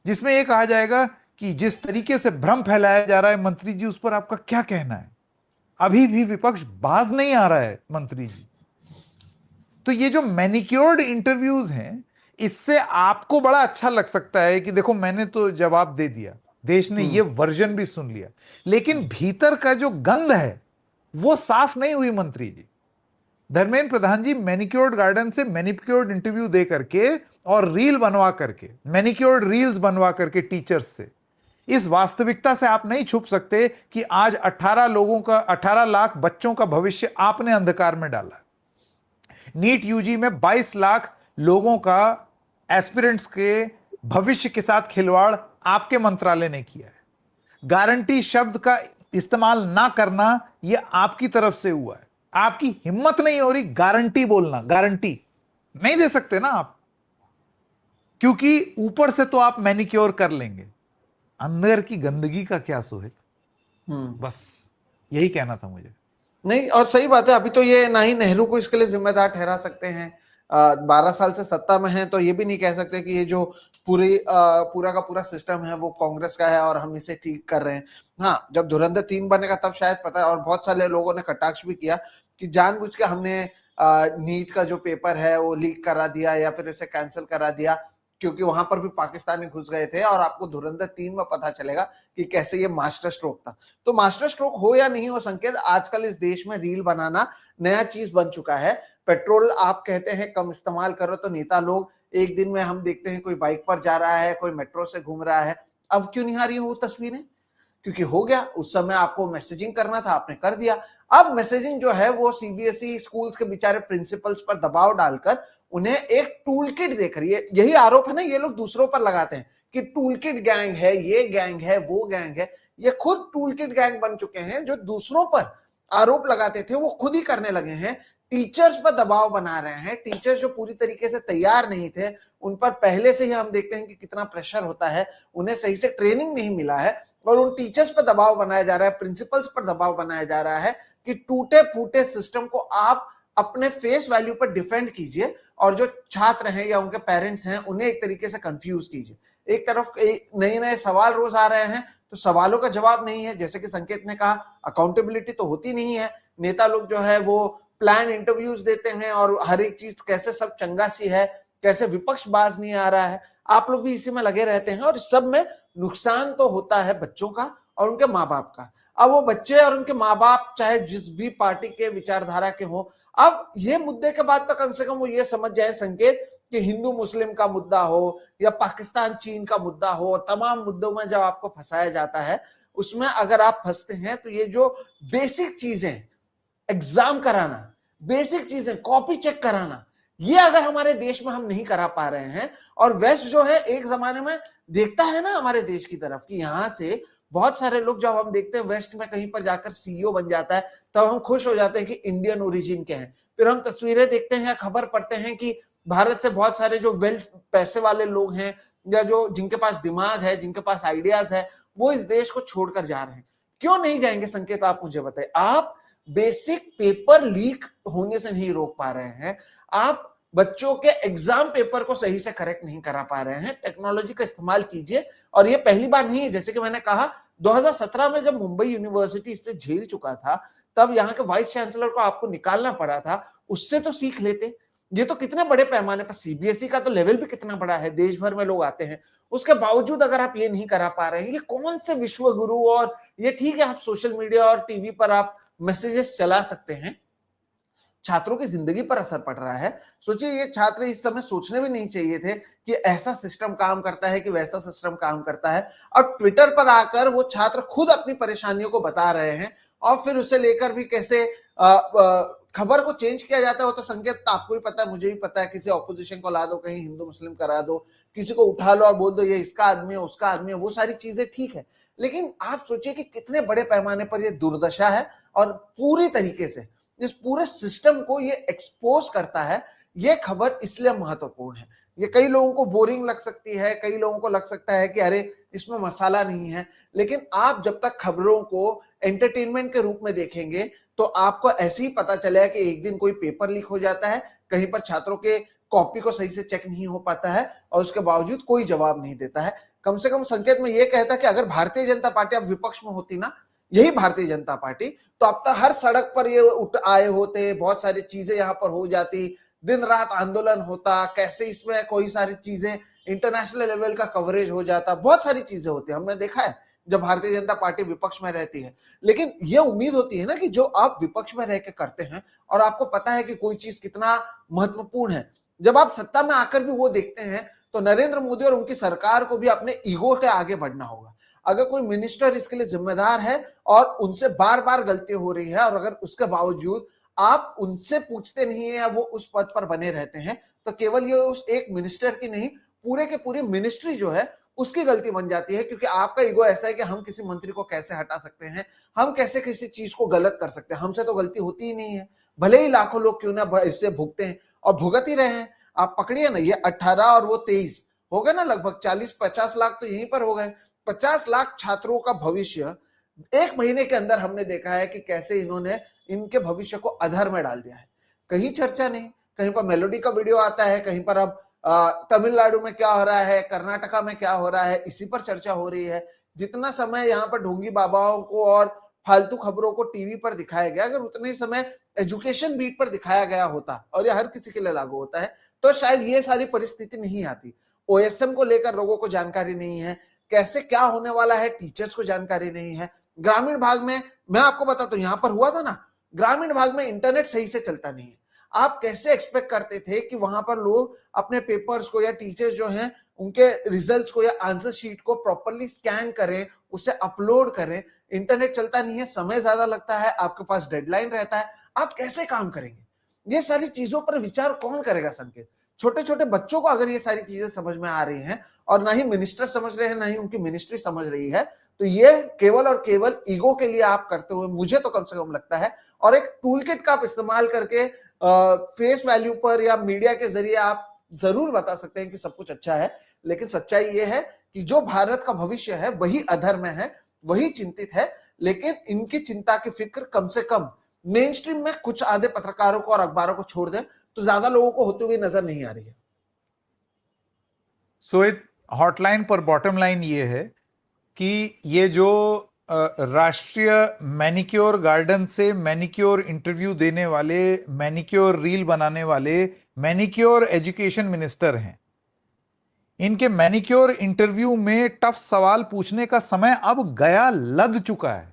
जिसमें यह कहा जाएगा कि जिस तरीके से भ्रम फैलाया जा रहा है मंत्री जी, उस पर आपका क्या कहना है? अभी भी विपक्ष बाज नहीं आ रहा है मंत्री जी। तो ये जो मैनिक्योर्ड इंटरव्यूज हैं, इससे आपको बड़ा अच्छा लग सकता है कि देखो मैंने तो जवाब दे दिया, देश ने ये वर्जन भी सुन लिया, लेकिन भीतर का जो गंध है वो साफ नहीं हुई मंत्री जी। धर्मेंद्र प्रधान जी मैनिक्योर्ड गार्डन से मैनिक्योर्ड इंटरव्यू दे करके और रील बनवा करके, मैनिक्योर्ड रील्स बनवा करके टीचर्स से, इस वास्तविकता से आप नहीं छुप सकते कि आज 18 लाख बच्चों का भविष्य आपने अंधकार में डाला। नीट यूजी में 22 लाख लोगों का, एस्पिरेंट्स के भविष्य के साथ खिलवाड़ आपके मंत्रालय ने किया है। गारंटी शब्द का इस्तेमाल ना करना यह आपकी तरफ से हुआ है। आपकी हिम्मत नहीं हो रही गारंटी बोलना, गारंटी नहीं दे सकते ना आप, क्योंकि ऊपर से तो आप मैनिक्योर कर लेंगे, अंदर की गंदगी का क्या सोहे। बस यही कहना था मुझे। नहीं, और सही बात है, अभी तो ये ना ही नेहरू को इसके लिए जिम्मेदार ठहरा सकते हैं, 12 साल से सत्ता में है, तो ये भी नहीं कह सकते कि ये जो पूरा का पूरा सिस्टम है वो कांग्रेस का है और हम इसे ठीक कर रहे हैं। हाँ, जब धुरंधर 3 बनेगा तब शायद पता है, और बहुत सारे लोगों ने कटाक्ष भी किया कि जानबूझ के हमने नीट का जो पेपर है वो लीक करा दिया या फिर उसे कैंसिल करा दिया, क्योंकि वहां पर भी पाकिस्तानी घुस गए थे, और आपको धुरंधर 3 में पता चलेगा कि कैसे ये मास्टर स्ट्रोक था। तो मास्टर स्ट्रोक हो या नहीं हो संकेत, आजकल इस देश में रील बनाना नया चीज बन चुका है। पेट्रोल आप कहते हैं कम इस्तेमाल करो, तो नेता लोग एक दिन में हम देखते हैं कोई बाइक पर जा रहा है, कोई मेट्रो से घूम रहा है। अब क्यों नहीं आ रही वो तस्वीरें? क्योंकि हो गया, उस समय आपको मैसेजिंग करना था, आपने कर दिया। अब मैसेजिंग जो है वो सीबीएसई स्कूल्स के बेचारे प्रिंसिपल्स पर दबाव डालकर उन्हें एक टूल किट देकर, यही आरोप है ना ये लोग दूसरों पर लगाते हैं कि टूल किट गैंग है, ये गैंग है, वो गैंग है। ये खुद टूल किट गैंग बन चुके हैं। जो दूसरों पर आरोप लगाते थे वो खुद ही करने लगे हैं। टीचर्स पर दबाव बना रहे हैं। टीचर्स जो पूरी तरीके से तैयार नहीं थे, उन पर पहले से ही हम देखते हैं कि कितना प्रेशर होता है, उन्हें सही से ट्रेनिंग नहीं मिला है, और उन टीचर्स पर दबाव बनाया जा रहा है, प्रिंसिपल्स पर दबाव बनाया जा रहा है कि टूटे फूटे सिस्टम को आप अपने फेस वैल्यू पर डिफेंड कीजिए, और जो छात्र हैं या उनके पेरेंट्स हैं उन्हें एक तरीके से कंफ्यूज कीजिए। एक तरफ नए नए सवाल रोज आ रहे हैं, तो सवालों का जवाब नहीं है। जैसे कि संकेत ने कहा, अकाउंटेबिलिटी तो होती नहीं है। नेता लोग जो है वो प्लान इंटरव्यूज देते हैं और हर एक चीज कैसे सब चंगा सी है, कैसे विपक्ष बाज नहीं आ रहा है। आप लोग भी इसी में लगे रहते हैं, और इस सब में नुकसान तो होता है बच्चों का और उनके माँ बाप का। अब वो बच्चे और उनके माँ बाप चाहे जिस भी पार्टी के विचारधारा के हो, अब ये मुद्दे के बाद तो कम से कम वो ये समझ जाए संकेत कि हिंदू मुस्लिम का मुद्दा हो या पाकिस्तान चीन का मुद्दा हो, तमाम मुद्दों में जब आपको फंसाया जाता है, उसमें अगर आप फंसते हैं तो ये जो बेसिक चीजें, एग्जाम कराना, बेसिक चीजें, कॉपी चेक कराना, ये अगर हमारे देश में हम नहीं करा पा रहे हैं, और वेस्ट जो है एक जमाने में देखता है ना हमारे देश की तरफ कि यहां से बहुत सारे लोग, जब हम देखते हैं वेस्ट में कहीं पर जाकर सीईओ बन जाता है, तब हम खुश हो जाते हैं कि इंडियन ओरिजिन के हैं। फिर हम तस्वीरें देखते हैं, खबर पढ़ते हैं कि भारत से बहुत सारे जो वेल्थ, पैसे वाले लोग हैं या जो जिनके पास दिमाग है, जिनके पास आइडियाज है, वो इस देश को छोड़कर जा रहे हैं। क्यों नहीं जाएंगे संकेत, आप मुझे बताइए। आप बेसिक पेपर लीक होने से नहीं रोक पा रहे हैं, आप बच्चों के एग्जाम पेपर को सही से करेक्ट नहीं करा पा रहे हैं। टेक्नोलॉजी का इस्तेमाल कीजिए, और ये पहली बार नहीं है। जैसे कि मैंने कहा, 2017 में जब मुंबई यूनिवर्सिटी इससे झेल चुका था, तब यहाँ के वाइस चांसलर को आपको निकालना पड़ा था, उससे तो सीख लेते। ये तो कितने बड़े पैमाने पर, सीबीएसई का तो लेवल भी कितना बड़ा है, देश भर में लोग आते हैं, उसके बावजूद अगर आप ये नहीं करा पा रहे हैं, ये कौन से विश्व गुरु। और ये ठीक है, आप सोशल मीडिया और टीवी पर आप मैसेजेस चला सकते हैं, छात्रों की जिंदगी पर असर पड़ रहा है। सोचिए, ये छात्र इस समय सोचने भी नहीं चाहिए थे कि ऐसा सिस्टम काम करता है, कि वैसा सिस्टम काम करता है, और ट्विटर पर आकर वो छात्र खुद अपनी परेशानियों को बता रहे हैं, और फिर उसे लेकर भी कैसे खबर को चेंज किया जाता है। वो तो संकेत आपको भी पता है, मुझे भी पता है। किसी ऑपोजिशन को ला दो, कहीं हिंदू मुस्लिम करा दो, किसी को उठा लो और बोल दो ये इसका आदमी है, उसका आदमी है, वो सारी चीजें ठीक है। लेकिन आप सोचिए कि कितने बड़े पैमाने पर ये दुर्दशा है, और पूरी तरीके से इस पूरे सिस्टम को ये एक्सपोज करता है। ये खबर इसलिए महत्वपूर्ण है। ये कई लोगों को बोरिंग लग सकती है, कई लोगों को लग सकता है कि अरे इसमें मसाला नहीं है, लेकिन आप जब तक खबरों को एंटरटेनमेंट के रूप में देखेंगे, तो आपको ऐसे ही पता चलेगा कि एक दिन कोई पेपर लीक हो जाता है, कहीं पर छात्रों के कॉपी को सही से चेक नहीं हो पाता है, और उसके बावजूद कोई जवाब नहीं देता है। कम से कम संकेत में यह कहता कि अगर भारतीय जनता पार्टी अब विपक्ष में होती ना, यही भारतीय जनता पार्टी, तो अब तक हर सड़क पर ये उठ आए होते, बहुत सारी चीजें यहाँ पर हो जाती, दिन रात आंदोलन होता, कैसे इसमें कोई सारी चीजें इंटरनेशनल लेवल का कवरेज हो जाता, बहुत सारी चीजें होती है, हमने देखा है जब भारतीय जनता पार्टी विपक्ष में रहती है। लेकिन ये उम्मीद होती है ना कि जो आप विपक्ष में रह के करते हैं और आपको पता है कि कोई चीज कितना महत्वपूर्ण है, जब आप सत्ता में आकर भी वो देखते हैं तो नरेंद्र मोदी और उनकी सरकार को भी अपने ईगो के आगे बढ़ना होगा। अगर कोई मिनिस्टर इसके लिए जिम्मेदार है और उनसे बार बार गलती हो रही है और अगर उसके बावजूद आप उनसे पूछते नहीं है या वो उस पद पर बने रहते हैं, तो केवल ये उस एक मिनिस्टर की नहीं, पूरे के पूरी मिनिस्ट्री जो है उसकी गलती बन जाती है, क्योंकि आपका ईगो ऐसा है कि हम किसी मंत्री को कैसे हटा सकते हैं, हम कैसे किसी चीज को गलत कर सकते हैं, हमसे तो गलती होती ही नहीं है, भले ही लाखों लोग क्यों ना इससे भुगते हैं और भुगत ही रहे हैं। आप पकड़िए ना, ये 18 और वो 23 हो गए ना, लगभग 40-50 लाख तो यहीं पर हो गए। 50 लाख छात्रों का भविष्य एक महीने के अंदर हमने देखा है कि कैसे इन्होंने इनके भविष्य को अधर में डाल दिया है। कहीं चर्चा नहीं, कहीं पर मेलोडी का वीडियो आता है, कहीं पर अब तमिलनाडु में क्या हो रहा है, कर्नाटका में क्या हो रहा है, इसी पर चर्चा हो रही है। जितना समय यहाँ पर ढोंगी बाबाओं को और फालतू खबरों को टीवी पर दिखाया गया, अगर उतने ही समय एजुकेशन बीट पर दिखाया गया होता, और ये हर किसी के लिए लागू होता है, तो शायद ये सारी परिस्थिति नहीं आती। ओएसएम को लेकर लोगों को जानकारी नहीं है, कैसे क्या होने वाला है टीचर्स को जानकारी नहीं है। ग्रामीण भाग में मैं आपको बताता हूं, यहां पर हुआ था ना, ग्रामीण भाग में इंटरनेट सही से चलता नहीं है। आप कैसे एक्सपेक्ट करते थे कि वहां पर लोग अपने पेपर्स को या टीचर्स जो हैं उनके रिजल्ट्स को या आंसर शीट को प्रॉपरली स्कैन करें, उसे अपलोड करें। इंटरनेट चलता नहीं है, समय ज्यादा लगता है, आपके पास डेडलाइन रहता है, आप कैसे काम करेंगे? ये सारी चीजों पर विचार कौन करेगा संकेत? छोटे छोटे बच्चों को अगर ये सारी चीजें समझ में आ रही हैं और ना ही मिनिस्टर समझ रहे हैं, ना ही उनकी मिनिस्ट्री समझ रही है, तो ये केवल और केवल ईगो के लिए आप करते हुए मुझे तो कम से कम लगता है, और एक टूल किट का आप इस्तेमाल करके फेस वैल्यू पर या मीडिया के जरिए आप जरूर बता सकते हैं कि सब कुछ अच्छा है, लेकिन सच्चाई ये है कि जो भारत का भविष्य है वही अधर में है, वही चिंतित है। लेकिन इनकी चिंता की फिक्र कम से कम मेन स्ट्रीम में कुछ आधे पत्रकारों को और अखबारों को छोड़ दें तो ज्यादा लोगों को होते हुए नजर नहीं आ रही है। सोहित, हॉटलाइन पर बॉटम लाइन ये है कि ये जो राष्ट्रीय मैनिक्योर गार्डन से मैनिक्योर इंटरव्यू देने वाले, मैनिक्योर रील बनाने वाले मैनिक्योर एजुकेशन मिनिस्टर हैं, इनके मैनिक्योर इंटरव्यू में टफ सवाल पूछने का समय अब गया, लद चुका है।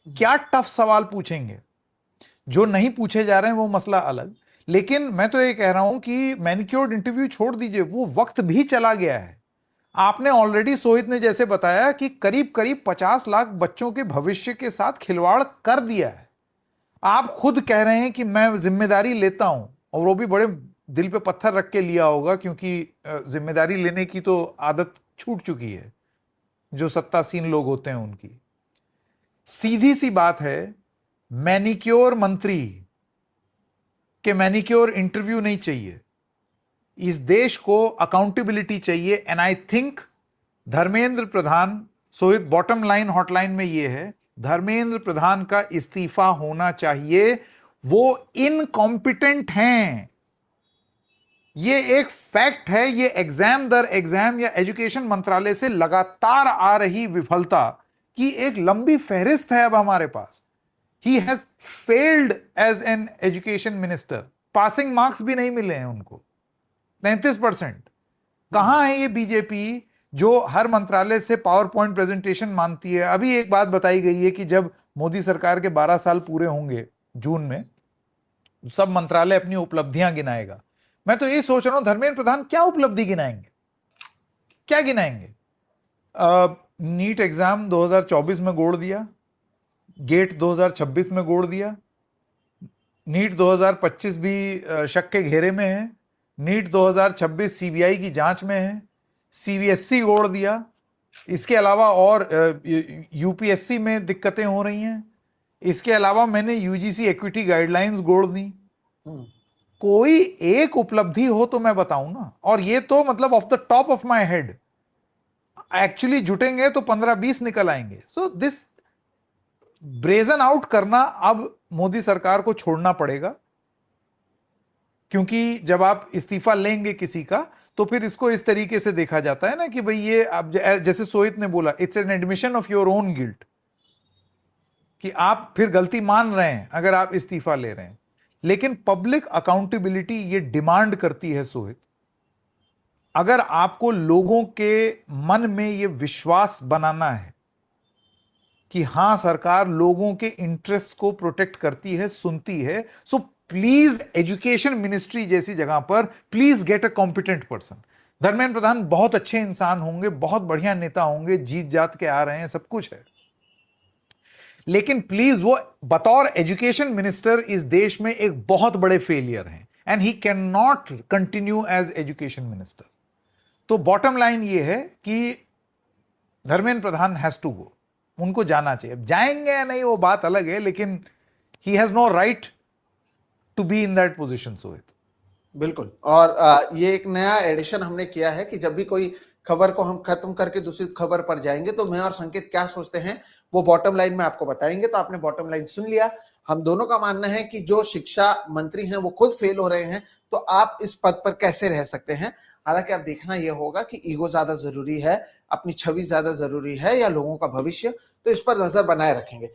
क्या टफ सवाल पूछेंगे? जो नहीं पूछे जा रहे हैं वो मसला अलग, लेकिन मैं तो ये कह रहा हूं कि मैनिक्योर्ड इंटरव्यू छोड़ दीजिए, वो वक्त भी चला गया है। आपने ऑलरेडी, सोहित ने जैसे बताया, कि करीब करीब 50 लाख बच्चों के भविष्य के साथ खिलवाड़ कर दिया है। आप खुद कह रहे हैं कि मैं जिम्मेदारी लेता हूं, और वो भी बड़े दिल पे पत्थर रख के लिया होगा, क्योंकि जिम्मेदारी लेने की तो आदत छूट चुकी है जो सत्तासीन लोग होते हैं उनकी। सीधी सी बात है, मैनिक्योर मंत्री के मैनिक्योर इंटरव्यू नहीं चाहिए। इस देश को अकाउंटेबिलिटी चाहिए, and I think Dharmendra Pradhan, Sohit, bottom line hotline में यह है, धर्मेंद्र प्रधान का इस्तीफा होना चाहिए। वो इनकॉम्पिटेंट हैं, ये एक फैक्ट है। ये एग्जाम दर एग्जाम या एजुकेशन मंत्रालय से लगातार आ रही विफलता की एक लंबी फहरिस्त है अब हमारे पास। He has failed as an education minister. Passing marks भी नहीं मिले हैं उनको, 33%। कहां है ये बीजेपी जो हर मंत्रालय से पावर पॉइंट प्रेजेंटेशन मांगती है? अभी एक बात बताई गई है कि जब मोदी सरकार के 12 साल पूरे होंगे जून में, सब मंत्रालय अपनी उपलब्धियां गिनाएगा। मैं तो ये सोच रहा हूं, धर्मेंद्र प्रधान क्या उपलब्धि गिनाएंगे? क्या गिनाएंगे? नीट एग्जाम 2024 में गोड़ दिया, गेट 2026 में गोड़ दिया, नीट 2025 भी शक के घेरे में है, नीट 2026 सीबीआई की जांच में है, सीबीएसई गोड़ दिया, इसके अलावा और यूपीएससी में दिक्कतें हो रही हैं, इसके अलावा मैंने यूजीसी इक्विटी गाइडलाइंस गोड़ दी। कोई एक उपलब्धि हो तो मैं बताऊं ना, और ये तो मतलब off the top of my head, actually जुटेंगे तो 15-20 निकल आएंगे। सो दिस ब्रेजन आउट करना अब मोदी सरकार को छोड़ना पड़ेगा, क्योंकि जब आप इस्तीफा लेंगे किसी का तो फिर इसको इस तरीके से देखा जाता है ना कि भाई ये, अब जैसे सोहित ने बोला, it's an admission of your own guilt, कि आप फिर गलती मान रहे हैं अगर आप इस्तीफा ले रहे हैं। लेकिन पब्लिक अकाउंटेबिलिटी ये डिमांड करती है सोहित, अगर आपको लोगों के मन में ये विश्वास बनाना है कि हां सरकार लोगों के इंटरेस्ट को प्रोटेक्ट करती है, सुनती है, सो प्लीज एजुकेशन मिनिस्ट्री जैसी जगह पर please get a competent person. Dharmendra Pradhan बहुत अच्छे इंसान होंगे, बहुत बढ़िया नेता होंगे, जीत जात के आ रहे हैं, सब कुछ है, लेकिन प्लीज वो बतौर एजुकेशन मिनिस्टर इस देश में एक बहुत बड़े फेलियर हैं and he can not continue as education minister. तो बॉटम लाइन ये है कि Dharmendra Pradhan has to go, उनको जाना चाहिए। अब जाएंगे या नहीं वो बात अलग है, लेकिन he has no right to be in that position. Sohit बिल्कुल। और ये एक नया एडिशन हमने किया है कि जब भी कोई खबर को हम खत्म करके दूसरी खबर पर जाएंगे तो मैं और संकेत क्या सोचते हैं वो बॉटम लाइन में आपको बताएंगे। तो आपने बॉटम लाइन सुन लिया। हम दोनों का मानना है कि जो शिक्षा मंत्री हैं वो खुद फेल हो रहे हैं, तो आप इस पद पर कैसे रह सकते हैं। हालांकि अब देखना यह होगा कि ईगो ज्यादा जरूरी है, अपनी छवि ज्यादा जरूरी है, या लोगों का भविष्य, तो इस पर नजर बनाए रखेंगे।